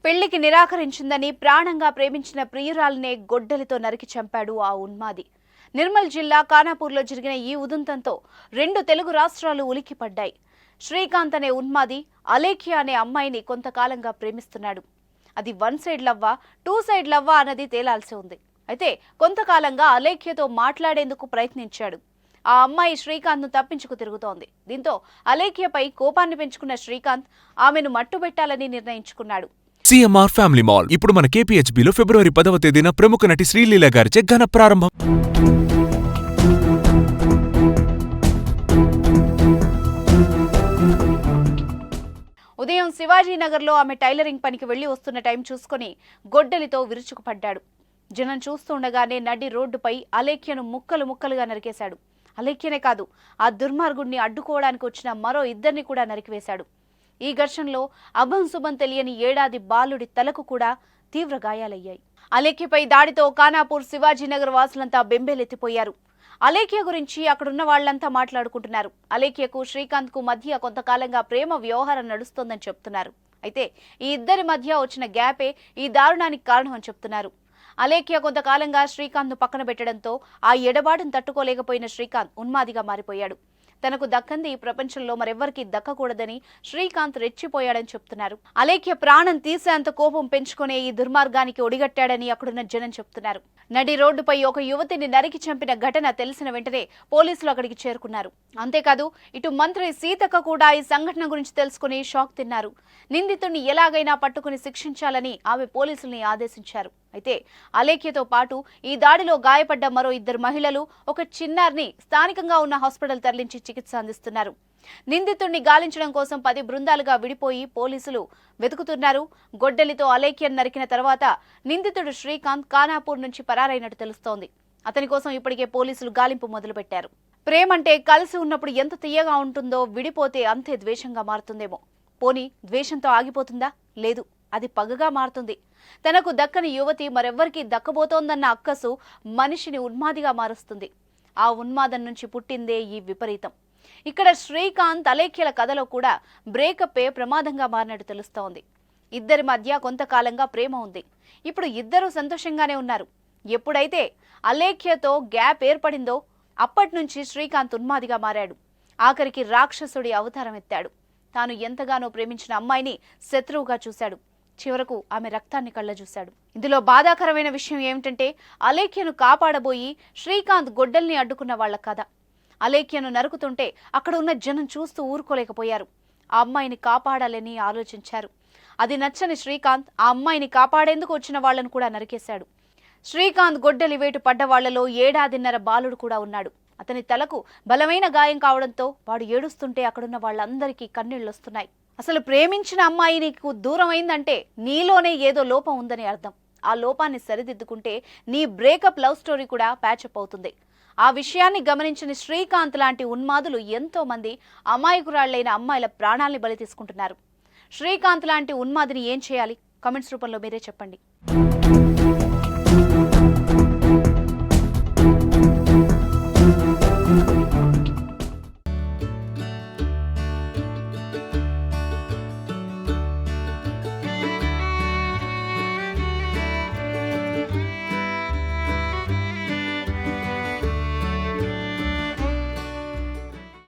పెళ్లికి నిరాకరించిందని ప్రాణంగా ప్రేమించిన ప్రియురాలనే గొడ్డలితో నరికి చంపాడు ఆ ఉన్మాది. నిర్మల్ జిల్లా ఖానాపూర్లో జరిగిన ఈ ఉదంతంతో 2 తెలుగు రాష్ట్రాలు ఉలిక్కిపడ్డాయి. శ్రీకాంత్ అనే ఉన్మాది అలేఖ్య అనే అమ్మాయిని కొంతకాలంగా ప్రేమిస్తున్నాడు. అది 1 సైడ్ లవ్వా 2 సైడ్ లవ్వా అన్నది తేలాల్సి ఉంది. అయితే కొంతకాలంగా అలేఖ్యతో మాట్లాడేందుకు ప్రయత్నించాడు. ఆ అమ్మాయి శ్రీకాంత్ను తప్పించుకు తిరుగుతోంది. దీంతో అలేఖ్యపై కోపాన్ని పెంచుకున్న శ్రీకాంత్ ఆమెను మట్టుబెట్టాలని నిర్ణయించుకున్నాడు. సిఎంఆర్ ఫ్యామిలీ మాల్ ఇప్పుడు మన కేపీహెచ్బీలో ఫిబ్రవరి 10వ తేదీన ప్రముఖ నటి శ్రీలీల గారిచే ఘన ప్రారంభం. ఉదయం శివాజీనగర్లో ఆమె టైలరింగ్ పనికి వెళ్లి వస్తున్న టైం చూసుకుని గొడ్డలితో విరుచుకుపడ్డాడు. జనం చూస్తుండగానే నడి రోడ్డుపై అలేఖ్యను ముక్కలు ముక్కలుగా నరికేశాడు. అలేఖ్యనే కాదు, ఆ దుర్మార్గుడిని అడ్డుకోవడానికి వచ్చిన మరో 2 కూడా నరికివేశాడు. ఈ ఘర్షణలో అభం శుభం తెలియని ఏడాది బాలుడి తలకు కూడా తీవ్ర గాయాలయ్యాయి. అలేఖ్యపై దాడితో ఖానాపూర్ శివాజీనగర్ వాసులంతా బెంబేలెత్తిపోయారు. అలేఖ్య గురించి అక్కడున్న వాళ్లంతా మాట్లాడుకుంటున్నారు. అలేఖ్యకు శ్రీకాంత్ కు మధ్య కొంతకాలంగా ప్రేమ వ్యవహారం నడుస్తోందని చెప్తున్నారు. అయితే ఈ ఇద్దరి మధ్య వచ్చిన గ్యాపే ఈ దారుణానికి కారణం అని చెప్తున్నారు. అలేఖ్య కొంతకాలంగా శ్రీకాంత్ ను పక్కన పెట్టడంతో ఆ ఎడబాటును తట్టుకోలేకపోయిన శ్రీకాంత్ ఉన్మాదిగా మారిపోయాడు. తనకు దక్కంది ఈ ప్రపంచంలో మరెవ్వరికీ దక్కకూడదని శ్రీకాంత్ రెచ్చిపోయాడని చెప్తున్నారు. అలేఖ్య ప్రాణం తీసేంత కోపం పెంచుకునే ఈ దుర్మార్గానికి ఒడిగట్టాడని అక్కడున్న జనం చెప్తున్నారు. నడి రోడ్డుపై ఒక యువతిని నరికి చంపిన ఘటన తెలిసిన వెంటనే పోలీసులు అక్కడికి చేరుకున్నారు. అంతేకాదు, ఇటు మంత్రి సీతక్క కూడా ఈ సంఘటన గురించి తెలుసుకుని షాక్ తిన్నారు. నిందితుడిని ఎలాగైనా పట్టుకుని శిక్షించాలని ఆమె పోలీసుల్ని ఆదేశించారు. అయితే అలేఖ్యతో పాటు ఈ దాడిలో గాయపడ్డ మరో 2 మహిళలు, ఒక చిన్నారిని స్థానికంగా ఉన్న హాస్పిటల్ తరలించి చికిత్స అందిస్తున్నారు. నిందితుడిని గాలించడం కోసం 10 బృందాలుగా విడిపోయి పోలీసులు వెతుకుతున్నారు. గొడ్డలితో అలేఖ్యను నరికిన తర్వాత నిందితుడు శ్రీకాంత్ ఖానాపూర్ నుంచి పరారైనట్టు తెలుస్తోంది. అతని కోసం ఇప్పటికే పోలీసులు గాలింపు మొదలుపెట్టారు. ప్రేమంటే కలిసి ఉన్నప్పుడు ఎంత తీయగా ఉంటుందో విడిపోతే అంతే ద్వేషంగా మారుతుందేమో. పోనీ ద్వేషంతో ఆగిపోతుందా? లేదు, అది పగగా మారుతుంది. తనకు దక్కని యువతి మరెవ్వరికీ దక్కబోతోందన్న అక్కసు మనిషిని ఉన్మాదిగా మారుస్తుంది. ఆ ఉన్మాదం నుంచి పుట్టిందే ఈ విపరీతం. ఇక్కడ శ్రీకాంత్ అలేఖ్యల కథలో కూడా బ్రేకప్పే ప్రమాదంగా మారినట్టు తెలుస్తోంది. ఇద్దరి మధ్య కొంతకాలంగా ప్రేమ ఉంది. ఇప్పుడు ఇద్దరూ సంతోషంగానే ఉన్నారు. ఎప్పుడైతే అలేఖ్యతో గ్యాప్ ఏర్పడిందో అప్పటి నుంచి శ్రీకాంత్ ఉన్మాదిగా మారాడు. ఆఖరికి రాక్షసుడి అవతారం ఎత్తాడు. తాను ఎంతగానో ప్రేమించిన అమ్మాయిని శత్రువుగా చూశాడు. చివరకు ఆమె రక్తాన్ని కళ్ళజూశాడు. ఇందులో బాధాకరమైన విషయం ఏమిటంటే అలేఖ్యను కాపాడబోయి శ్రీకాంత్ గొడ్డల్ని అడ్డుకున్న వాళ్ల కథ. అలేఖ్యను నరుకుతుంటే అక్కడ ఉన్న జనం చూస్తూ ఊరుకోలేకపోయారు. ఆ అమ్మాయిని కాపాడాలని ఆలోచించారు. అది నచ్చని శ్రీకాంత్ ఆ అమ్మాయిని కాపాడేందుకు వచ్చిన వాళ్లను కూడా నరికేశాడు. శ్రీకాంత్ గొడ్డలి వేటు పడ్డ వాళ్లలో 1.5 ఏళ్ల బాలుడు కూడా ఉన్నాడు. అతని తలకు బలమైన గాయం కావడంతో వాడు ఏడుస్తుంటే అక్కడున్న వాళ్ళందరికీ కన్నీళ్లొస్తున్నాయి. అసలు ప్రేమించిన అమ్మాయి నీకు దూరం అయిందంటే నీలోనే ఏదో లోపం ఉందని అర్థం. ఆ లోపాన్ని సరిదిద్దుకుంటే నీ బ్రేకప్ లవ్ స్టోరీ కూడా ప్యాచప్ అవుతుంది. ఆ విషయాన్ని గమనించిన శ్రీకాంత్ లాంటి ఉన్మాదులు ఎంతో మంది అమాయకురాళ్లైన అమ్మాయిల ప్రాణాల్ని బలి తీసుకుంటున్నారు. శ్రీకాంత్ లాంటి ఉన్మాదిని ఏం చేయాలి? కామెంట్స్ రూపంలో మీరే చెప్పండి.